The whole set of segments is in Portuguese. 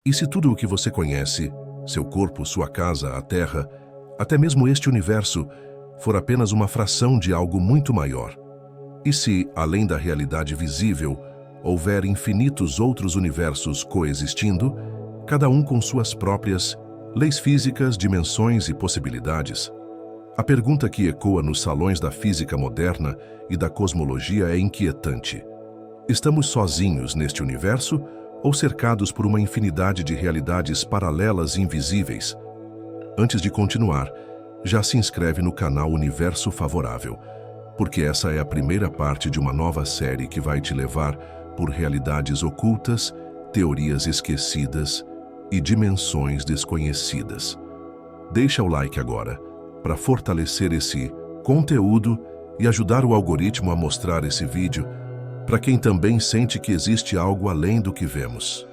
E se tudo o que você conhece, seu corpo, sua casa, a Terra, até mesmo este universo, for apenas uma fração de algo muito maior? E se, além da realidade visível, houver infinitos outros universos coexistindo, cada um com suas próprias leis físicas, dimensões e possibilidades? A pergunta que ecoa nos salões da física moderna e da cosmologia é inquietante. Estamos sozinhos neste universo ou cercados por uma infinidade de realidades paralelas e invisíveis? Antes de continuar, já se inscreve no canal Universo Favorável, porque essa é a primeira parte de uma nova série que vai te levar por realidades ocultas, teorias esquecidas e dimensões desconhecidas. Deixa o like agora, para fortalecer esse conteúdo e ajudar o algoritmo a mostrar esse vídeo para quem também sente que existe algo além do que vemos.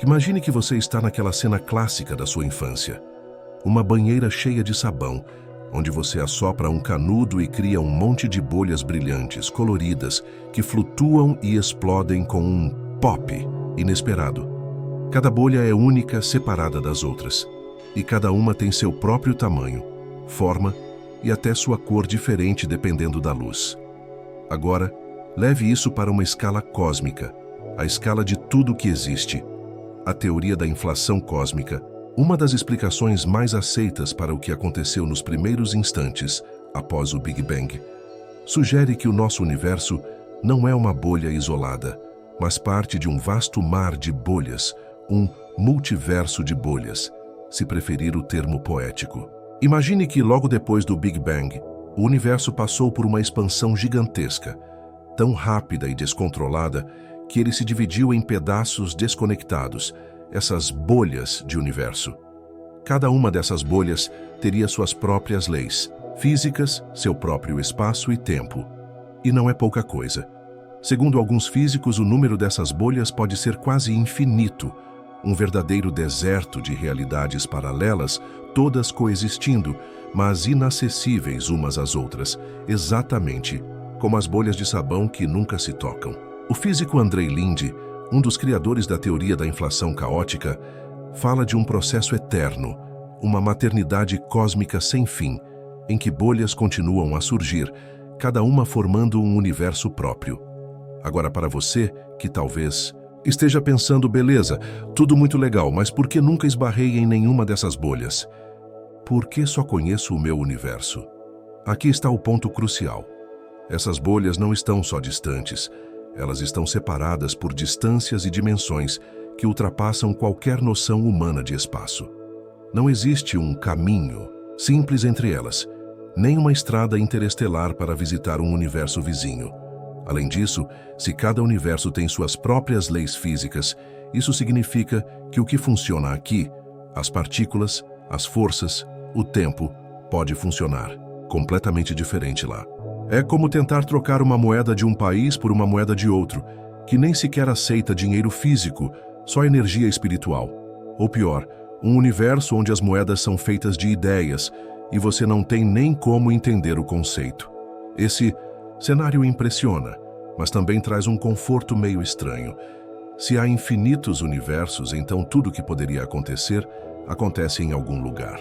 Imagine que você está naquela cena clássica da sua infância. Uma banheira cheia de sabão, onde você assopra um canudo e cria um monte de bolhas brilhantes, coloridas, que flutuam e explodem com um pop inesperado. Cada bolha é única, separada das outras, e cada uma tem seu próprio tamanho, forma e até sua cor diferente dependendo da luz. Agora, leve isso para uma escala cósmica, a escala de tudo que existe. A teoria da inflação cósmica, uma das explicações mais aceitas para o que aconteceu nos primeiros instantes após o Big Bang, sugere que o nosso universo não é uma bolha isolada, mas parte de um vasto mar de bolhas, um multiverso de bolhas, se preferir o termo poético. Imagine que logo depois do Big Bang, o universo passou por uma expansão gigantesca, tão rápida e descontrolada que ele se dividiu em pedaços desconectados, essas bolhas de universo. Cada uma dessas bolhas teria suas próprias leis físicas, seu próprio espaço e tempo. E não é pouca coisa. Segundo alguns físicos, o número dessas bolhas pode ser quase infinito, um verdadeiro deserto de realidades paralelas, todas coexistindo, mas inacessíveis umas às outras, exatamente como as bolhas de sabão que nunca se tocam. O físico Andrei Linde, um dos criadores da teoria da inflação caótica, fala de um processo eterno, uma maternidade cósmica sem fim, em que bolhas continuam a surgir, cada uma formando um universo próprio. Agora, para você, que talvez esteja pensando, beleza, tudo muito legal, mas por que nunca esbarrei em nenhuma dessas bolhas? Por que só conheço o meu universo? Aqui está o ponto crucial. Essas bolhas não estão só distantes, elas estão separadas por distâncias e dimensões que ultrapassam qualquer noção humana de espaço. Não existe um caminho simples entre elas, nem uma estrada interestelar para visitar um universo vizinho. Além disso, se cada universo tem suas próprias leis físicas, isso significa que o que funciona aqui, as partículas, as forças, o tempo, pode funcionar completamente diferente lá. É como tentar trocar uma moeda de um país por uma moeda de outro, que nem sequer aceita dinheiro físico, só energia espiritual. Ou pior, um universo onde as moedas são feitas de ideias e você não tem nem como entender o conceito. Esse cenário impressiona, mas também traz um conforto meio estranho. Se há infinitos universos, então tudo o que poderia acontecer, acontece em algum lugar.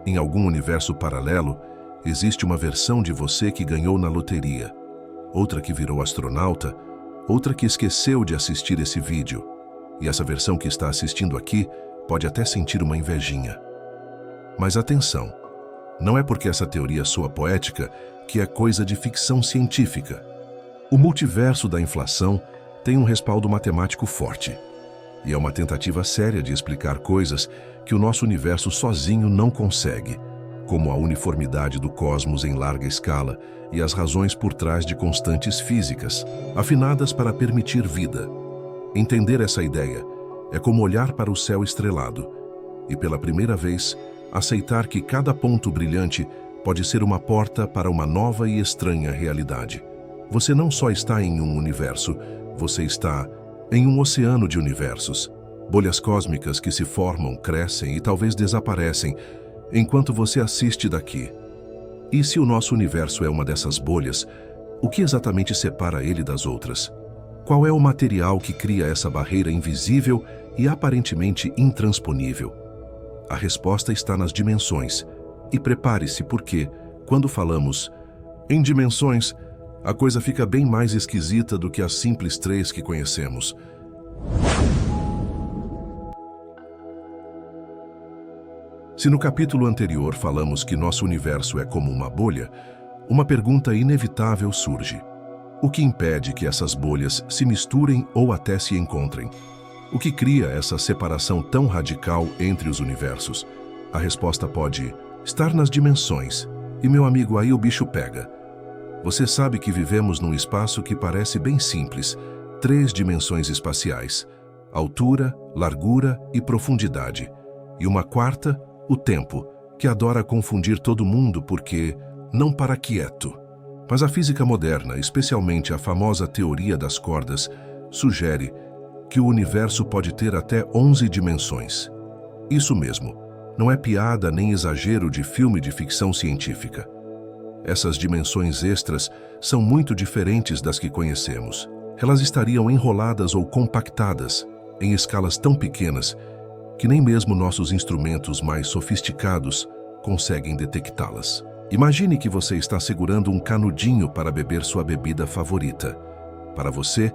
Em algum universo paralelo, existe uma versão de você que ganhou na loteria, outra que virou astronauta, outra que esqueceu de assistir esse vídeo. E essa versão que está assistindo aqui pode até sentir uma invejinha. Mas atenção, não é porque essa teoria soa poética que é coisa de ficção científica. O multiverso da inflação tem um respaldo matemático forte, e é uma tentativa séria de explicar coisas que o nosso universo sozinho não consegue, como a uniformidade do cosmos em larga escala e as razões por trás de constantes físicas, afinadas para permitir vida. Entender essa ideia é como olhar para o céu estrelado e, pela primeira vez, aceitar que cada ponto brilhante pode ser uma porta para uma nova e estranha realidade. Você não só está em um universo, você está em um oceano de universos, bolhas cósmicas que se formam, crescem e talvez desaparecem enquanto você assiste daqui. E se o nosso universo é uma dessas bolhas, o que exatamente separa ele das outras? Qual é o material que cria essa barreira invisível e aparentemente intransponível? A resposta está nas dimensões. E prepare-se porque, quando falamos em dimensões, a coisa fica bem mais esquisita do que as simples três que conhecemos. Se no capítulo anterior falamos que nosso universo é como uma bolha, uma pergunta inevitável surge. O que impede que essas bolhas se misturem ou até se encontrem? O que cria essa separação tão radical entre os universos? A resposta pode estar nas dimensões. E, meu amigo, aí o bicho pega. Você sabe que vivemos num espaço que parece bem simples, 3 dimensões espaciais: altura, largura e profundidade. E uma quarta, o tempo, que adora confundir todo mundo porque não para quieto. Mas a física moderna, especialmente a famosa teoria das cordas, sugere que o universo pode ter até 11 dimensões. Isso mesmo, não é piada nem exagero de filme de ficção científica. Essas dimensões extras são muito diferentes das que conhecemos. Elas estariam enroladas ou compactadas em escalas tão pequenas que nem mesmo nossos instrumentos mais sofisticados conseguem detectá-las. Imagine que você está segurando um canudinho para beber sua bebida favorita. Para você,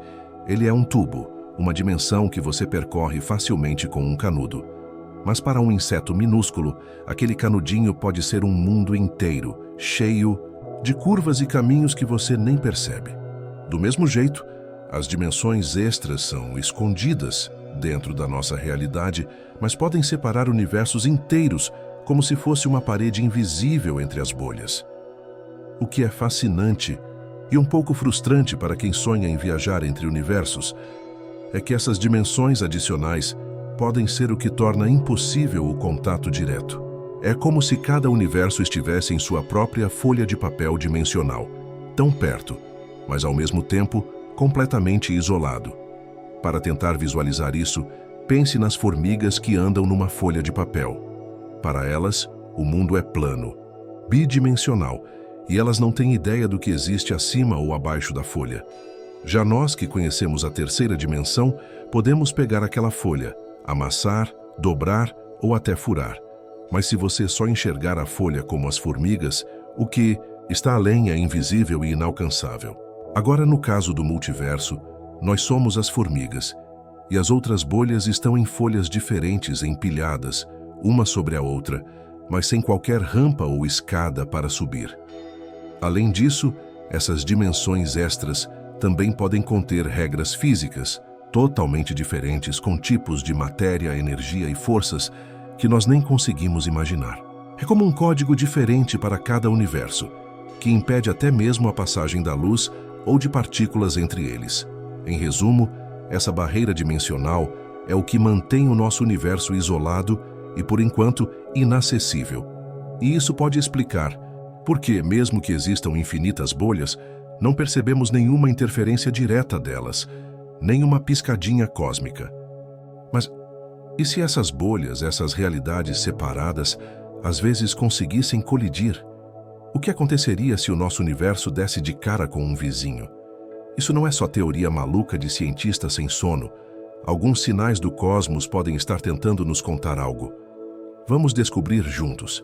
ele é um tubo, uma dimensão que você percorre facilmente com um canudo. Mas para um inseto minúsculo, aquele canudinho pode ser um mundo inteiro, cheio de curvas e caminhos que você nem percebe. Do mesmo jeito, as dimensões extras são escondidas dentro da nossa realidade, mas podem separar universos inteiros como se fosse uma parede invisível entre as bolhas. O que é fascinante e um pouco frustrante para quem sonha em viajar entre universos é que essas dimensões adicionais podem ser o que torna impossível o contato direto. É como se cada universo estivesse em sua própria folha de papel dimensional, tão perto, mas ao mesmo tempo completamente isolado. Para tentar visualizar isso, pense nas formigas que andam numa folha de papel. Para elas, o mundo é plano, bidimensional, e elas não têm ideia do que existe acima ou abaixo da folha. Já nós que conhecemos a terceira dimensão, podemos pegar aquela folha, amassar, dobrar ou até furar. Mas se você só enxergar a folha como as formigas, o que está além é invisível e inalcançável. Agora, no caso do multiverso, nós somos as formigas, e as outras bolhas estão em folhas diferentes empilhadas, uma sobre a outra, mas sem qualquer rampa ou escada para subir. Além disso, essas dimensões extras também podem conter regras físicas, totalmente diferentes, com tipos de matéria, energia e forças que nós nem conseguimos imaginar. É como um código diferente para cada universo, que impede até mesmo a passagem da luz ou de partículas entre eles. Em resumo, essa barreira dimensional é o que mantém o nosso universo isolado e, por enquanto, inacessível. E isso pode explicar por que, mesmo que existam infinitas bolhas, não percebemos nenhuma interferência direta delas, nem uma piscadinha cósmica. Mas e se essas bolhas, essas realidades separadas, às vezes conseguissem colidir? O que aconteceria se o nosso universo desse de cara com um vizinho? Isso não é só teoria maluca de cientistas sem sono. Alguns sinais do cosmos podem estar tentando nos contar algo. Vamos descobrir juntos.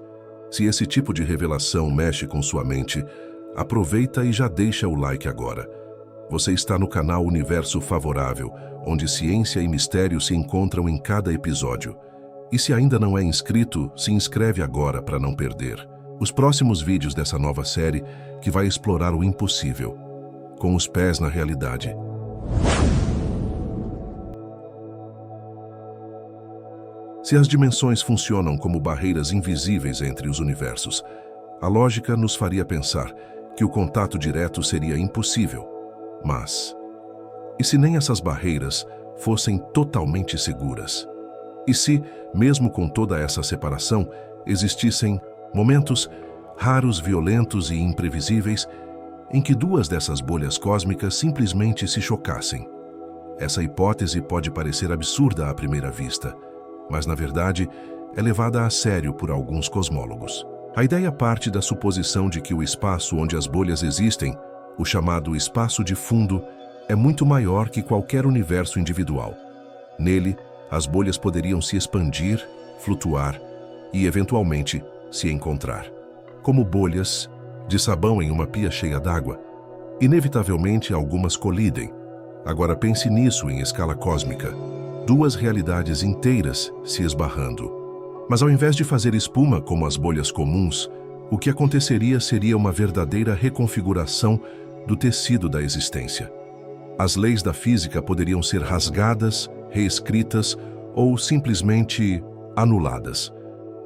Se esse tipo de revelação mexe com sua mente, aproveita e já deixa o like agora. Você está no canal Universo Favorável, onde ciência e mistério se encontram em cada episódio. E se ainda não é inscrito, se inscreve agora para não perder os próximos vídeos dessa nova série que vai explorar o impossível, com os pés na realidade. Se as dimensões funcionam como barreiras invisíveis entre os universos, a lógica nos faria pensar que o contato direto seria impossível. Mas, e se nem essas barreiras fossem totalmente seguras? E se, mesmo com toda essa separação, existissem momentos raros, violentos e imprevisíveis em que duas dessas bolhas cósmicas simplesmente se chocassem? Essa hipótese pode parecer absurda à primeira vista, mas na verdade é levada a sério por alguns cosmólogos. A ideia parte da suposição de que o espaço onde as bolhas existem, o chamado espaço de fundo, é muito maior que qualquer universo individual. Nele, as bolhas poderiam se expandir, flutuar e, eventualmente, se encontrar. Como bolhas de sabão em uma pia cheia d'água, inevitavelmente algumas colidem. Agora pense nisso em escala cósmica. Duas realidades inteiras se esbarrando. Mas ao invés de fazer espuma como as bolhas comuns, o que aconteceria seria uma verdadeira reconfiguração do tecido da existência. As leis da física poderiam ser rasgadas, reescritas ou simplesmente anuladas.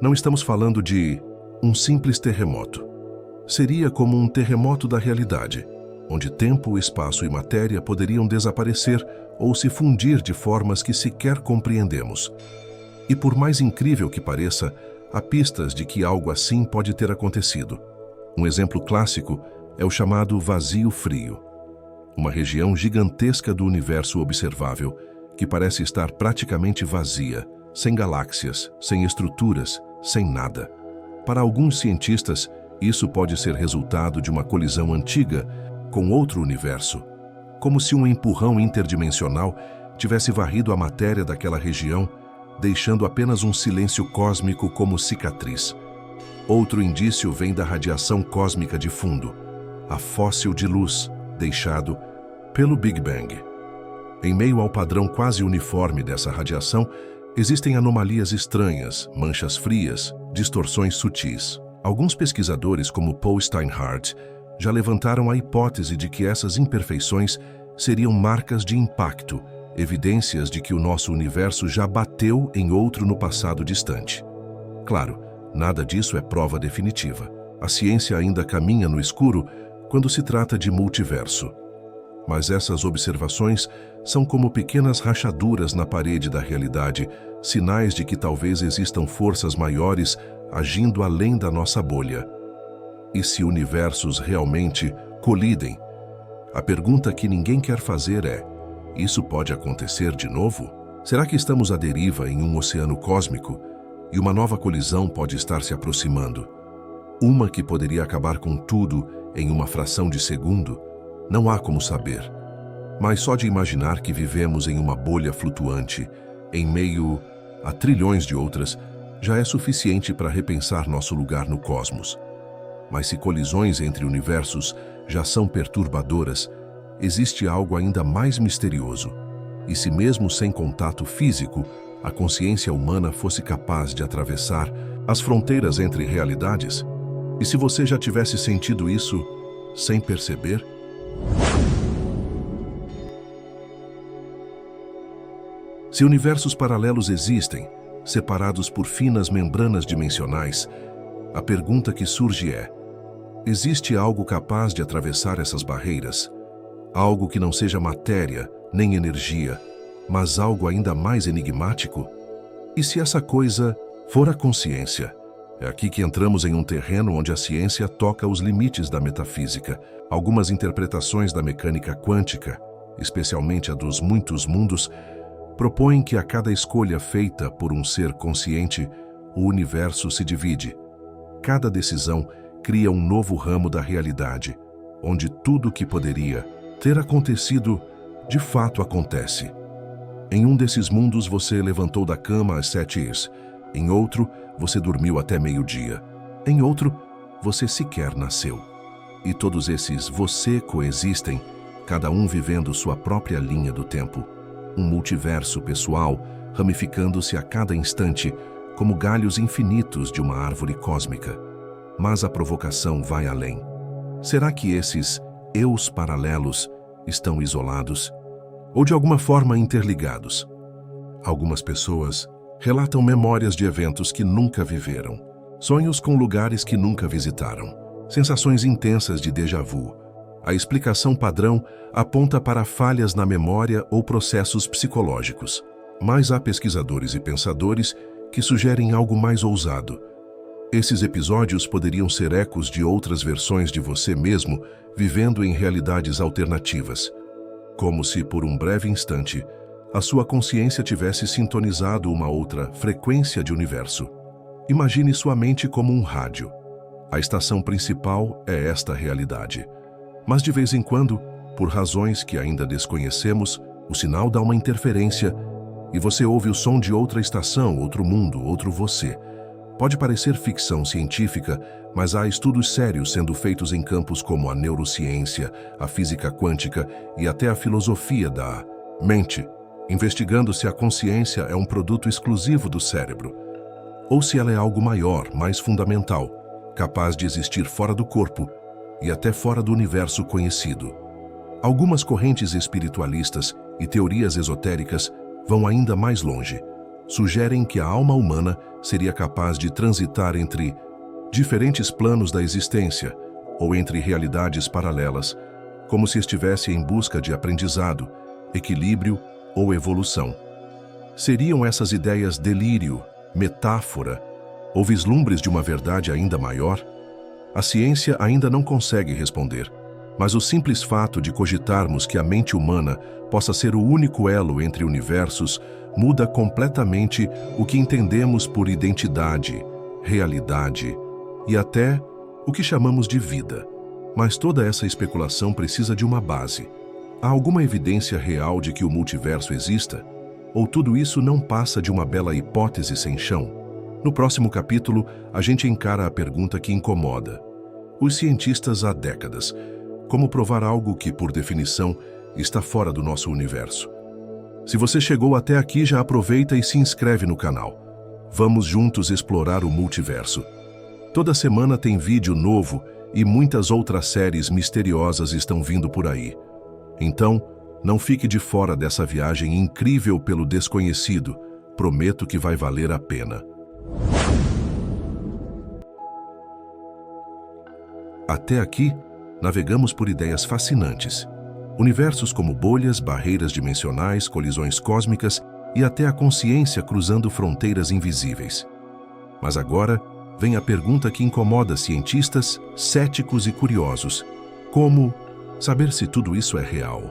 Não estamos falando de um simples terremoto. Seria como um terremoto da realidade, onde tempo, espaço e matéria poderiam desaparecer ou se fundir de formas que sequer compreendemos. E por mais incrível que pareça, há pistas de que algo assim pode ter acontecido. Um exemplo clássico é o chamado vazio frio, uma região gigantesca do universo observável que parece estar praticamente vazia, sem galáxias, sem estruturas, sem nada. Para alguns cientistas, isso pode ser resultado de uma colisão antiga com outro universo, como se um empurrão interdimensional tivesse varrido a matéria daquela região, deixando apenas um silêncio cósmico como cicatriz. Outro indício vem da radiação cósmica de fundo, a fóssil de luz deixado pelo Big Bang. Em meio ao padrão quase uniforme dessa radiação, existem anomalias estranhas, manchas frias, distorções sutis. Alguns pesquisadores, como Paul Steinhardt, já levantaram a hipótese de que essas imperfeições seriam marcas de impacto, evidências de que o nosso universo já bateu em outro no passado distante. Claro, nada disso é prova definitiva. A ciência ainda caminha no escuro quando se trata de multiverso. Mas essas observações são como pequenas rachaduras na parede da realidade, sinais de que talvez existam forças maiores agindo além da nossa bolha. E se universos realmente colidem? A pergunta que ninguém quer fazer é: isso pode acontecer de novo? Será que estamos à deriva em um oceano cósmico e uma nova colisão pode estar se aproximando? Uma que poderia acabar com tudo em uma fração de segundo? Não há como saber. Mas só de imaginar que vivemos em uma bolha flutuante, em meio a trilhões de outras, já é suficiente para repensar nosso lugar no cosmos. Mas se colisões entre universos já são perturbadoras, existe algo ainda mais misterioso. E se mesmo sem contato físico, a consciência humana fosse capaz de atravessar as fronteiras entre realidades? E se você já tivesse sentido isso sem perceber? Se universos paralelos existem, separados por finas membranas dimensionais, a pergunta que surge é: existe algo capaz de atravessar essas barreiras? Algo que não seja matéria, nem energia, mas algo ainda mais enigmático? E se essa coisa for a consciência? É aqui que entramos em um terreno onde a ciência toca os limites da metafísica. Algumas interpretações da mecânica quântica, especialmente a dos muitos mundos, propõem que a cada escolha feita por um ser consciente, o universo se divide. Cada decisão cria um novo ramo da realidade, onde tudo o que poderia ter acontecido, de fato acontece. Em um desses mundos você levantou da cama às 7h, em outro você dormiu até meio-dia, em outro você sequer nasceu. E todos esses você coexistem, cada um vivendo sua própria linha do tempo. Um multiverso pessoal, ramificando-se a cada instante, como galhos infinitos de uma árvore cósmica. Mas a provocação vai além. Será que esses eus paralelos estão isolados? Ou de alguma forma interligados? Algumas pessoas relatam memórias de eventos que nunca viveram, sonhos com lugares que nunca visitaram, sensações intensas de déjà vu. A explicação padrão aponta para falhas na memória ou processos psicológicos. Mas há pesquisadores e pensadores que sugerem algo mais ousado. Esses episódios poderiam ser ecos de outras versões de você mesmo vivendo em realidades alternativas. Como se, por um breve instante, a sua consciência tivesse sintonizado uma outra frequência de universo. Imagine sua mente como um rádio. A estação principal é esta realidade. Mas de vez em quando, Por razões que ainda desconhecemos, o sinal dá uma interferência e você ouve o som de outra estação, outro mundo, outro você. Pode parecer ficção científica, mas há estudos sérios sendo feitos em campos como a neurociência, a física quântica e até a filosofia da mente, investigando se a consciência é um produto exclusivo do cérebro, ou se ela é algo maior, mais fundamental, capaz de existir fora do corpo e até fora do universo conhecido. Algumas correntes espiritualistas e teorias esotéricas vão ainda mais longe. Sugerem que a alma humana seria capaz de transitar entre diferentes planos da existência ou entre realidades paralelas, como se estivesse em busca de aprendizado, equilíbrio ou evolução. Seriam essas ideias delírio, metáfora ou vislumbres de uma verdade ainda maior? A ciência ainda não consegue responder, mas o simples fato de cogitarmos que a mente humana possa ser o único elo entre universos muda completamente o que entendemos por identidade, realidade e até o que chamamos de vida. Mas toda essa especulação precisa de uma base. Há alguma evidência real de que o multiverso exista? Ou tudo isso não passa de uma bela hipótese sem chão? No próximo capítulo, a gente encara a pergunta que incomoda os cientistas há décadas: como provar algo que, por definição, está fora do nosso universo? Se você chegou até aqui, já aproveita e se inscreve no canal. Vamos juntos explorar o multiverso. Toda semana tem vídeo novo e muitas outras séries misteriosas estão vindo por aí. Então, não fique de fora dessa viagem incrível pelo desconhecido. Prometo que vai valer a pena. Até aqui, navegamos por ideias fascinantes. Universos como bolhas, barreiras dimensionais, colisões cósmicas e até a consciência cruzando fronteiras invisíveis. Mas agora vem a pergunta que incomoda cientistas, céticos e curiosos. Como saber se tudo isso é real?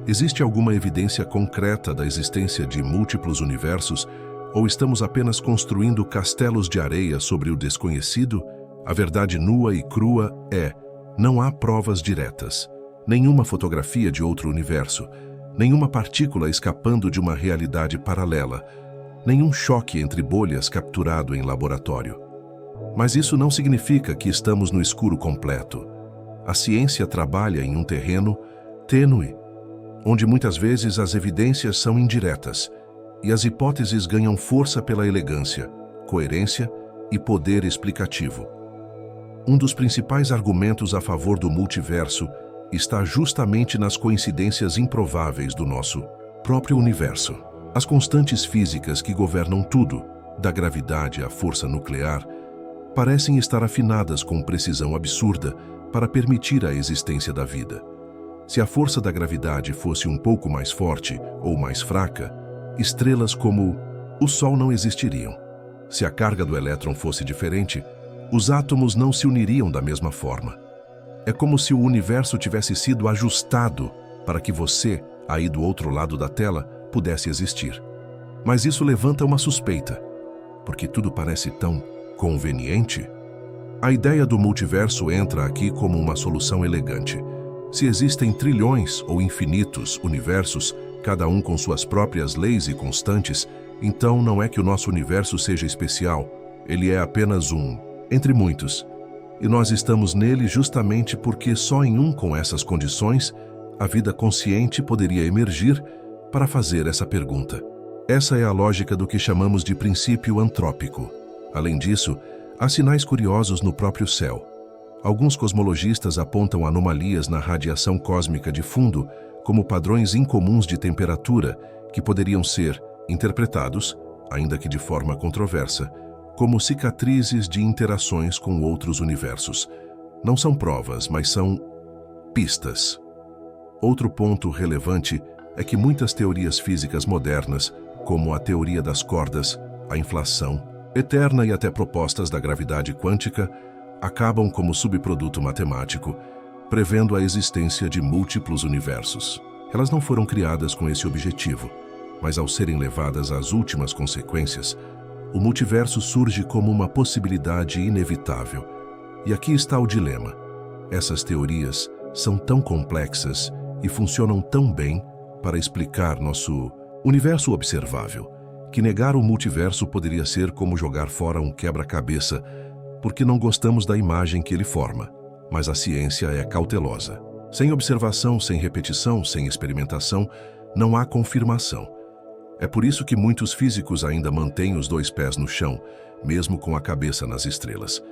Existe alguma evidência concreta da existência de múltiplos universos ou estamos apenas construindo castelos de areia sobre o desconhecido? A verdade nua e crua é: não há provas diretas. Nenhuma fotografia de outro universo, nenhuma partícula escapando de uma realidade paralela, nenhum choque entre bolhas capturado em laboratório. Mas isso não significa que estamos no escuro completo. A ciência trabalha em um terreno tênue, onde muitas vezes as evidências são indiretas e as hipóteses ganham força pela elegância, coerência e poder explicativo. Um dos principais argumentos a favor do multiverso está justamente nas coincidências improváveis do nosso próprio universo. As constantes físicas que governam tudo, da gravidade à força nuclear, parecem estar afinadas com precisão absurda para permitir a existência da vida. Se a força da gravidade fosse um pouco mais forte ou mais fraca, estrelas como o Sol não existiriam. Se a carga do elétron fosse diferente, os átomos não se uniriam da mesma forma. É como se o universo tivesse sido ajustado para que você, aí do outro lado da tela, pudesse existir. Mas isso levanta uma suspeita. Porque tudo parece tão conveniente? A ideia do multiverso entra aqui como uma solução elegante. Se existem trilhões ou infinitos universos, cada um com suas próprias leis e constantes, então não é que o nosso universo seja especial, ele é apenas um entre muitos. E nós estamos nele justamente porque só em um com essas condições a vida consciente poderia emergir para fazer essa pergunta. Essa é a lógica do que chamamos de princípio antrópico. Além disso, há sinais curiosos no próprio céu. Alguns cosmologistas apontam anomalias na radiação cósmica de fundo como padrões incomuns de temperatura que poderiam ser interpretados, ainda que de forma controversa, como cicatrizes de interações com outros universos. Não são provas, mas são pistas. Outro ponto relevante é que muitas teorias físicas modernas, como a teoria das cordas, a inflação eterna e até propostas da gravidade quântica, acabam como subproduto matemático, prevendo a existência de múltiplos universos. Elas não foram criadas com esse objetivo, mas ao serem levadas às últimas consequências, o multiverso surge como uma possibilidade inevitável. E aqui está o dilema. Essas teorias são tão complexas e funcionam tão bem para explicar nosso universo observável, que negar o multiverso poderia ser como jogar fora um quebra-cabeça, porque não gostamos da imagem que ele forma. Mas a ciência é cautelosa. Sem observação, sem repetição, sem experimentação, não há confirmação. É por isso que muitos físicos ainda mantêm os dois pés no chão, mesmo com a cabeça nas estrelas.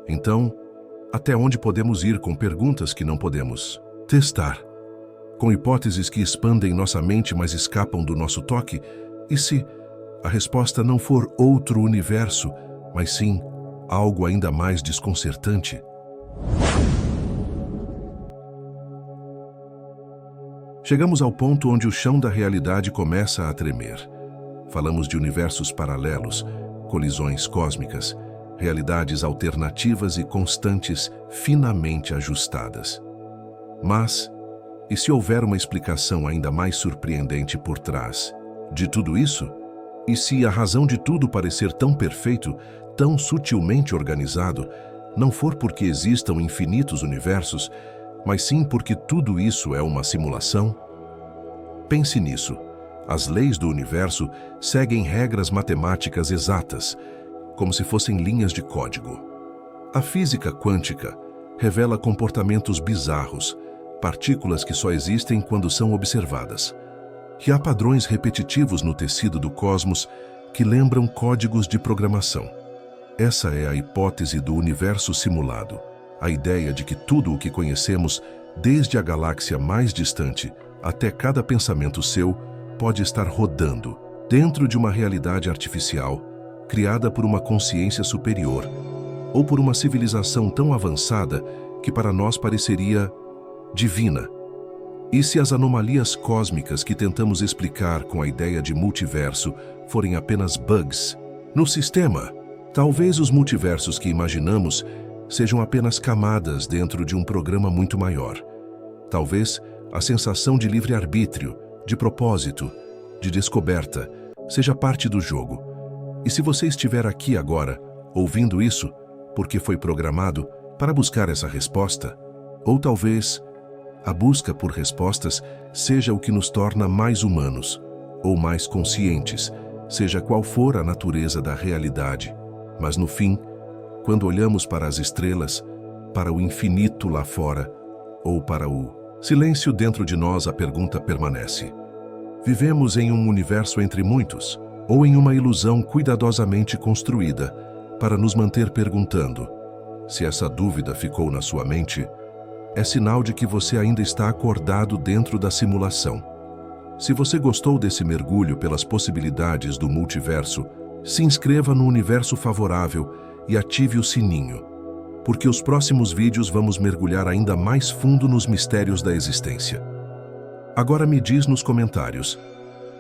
Então, até onde podemos ir com perguntas que não podemos testar? Com hipóteses que expandem nossa mente, mas escapam do nosso toque? E se a resposta não for outro universo, mas sim algo ainda mais desconcertante? Chegamos ao ponto onde o chão da realidade começa a tremer. Falamos de universos paralelos, colisões cósmicas, realidades alternativas e constantes finamente ajustadas. Mas, e se houver uma explicação ainda mais surpreendente por trás de tudo isso? E se a razão de tudo parecer tão perfeito, tão sutilmente organizado, não for porque existam infinitos universos, mas sim porque tudo isso é uma simulação? Pense nisso. As leis do universo seguem regras matemáticas exatas, como se fossem linhas de código. A física quântica revela comportamentos bizarros, partículas que só existem quando são observadas. E há padrões repetitivos no tecido do cosmos que lembram códigos de programação. Essa é a hipótese do universo simulado, a ideia de que tudo o que conhecemos, desde a galáxia mais distante até cada pensamento seu, pode estar rodando dentro de uma realidade artificial, criada por uma consciência superior, ou por uma civilização tão avançada que para nós pareceria divina. E se as anomalias cósmicas que tentamos explicar com a ideia de multiverso forem apenas bugs no sistema? Talvez os multiversos que imaginamos sejam apenas camadas dentro de um programa muito maior. Talvez a sensação de livre-arbítrio, de propósito, de descoberta, seja parte do jogo. E se você estiver aqui agora, ouvindo isso, porque foi programado para buscar essa resposta, ou talvez a busca por respostas seja o que nos torna mais humanos, ou mais conscientes, seja qual for a natureza da realidade. Mas no fim, quando olhamos para as estrelas, para o infinito lá fora, ou para o silêncio dentro de nós, a pergunta permanece: vivemos em um universo entre muitos, ou em uma ilusão cuidadosamente construída para nos manter perguntando? Se essa dúvida ficou na sua mente, é sinal de que você ainda está acordado dentro da simulação. Se você gostou desse mergulho pelas possibilidades do multiverso, se inscreva no Universo Favorável e ative o sininho, porque os próximos vídeos vamos mergulhar ainda mais fundo nos mistérios da existência. Agora me diz nos comentários,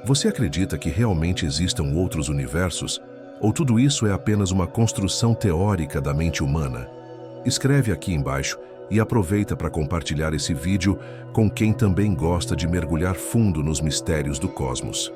você acredita que realmente existam outros universos, ou tudo isso é apenas uma construção teórica da mente humana? Escreve aqui embaixo e aproveita para compartilhar esse vídeo com quem também gosta de mergulhar fundo nos mistérios do cosmos.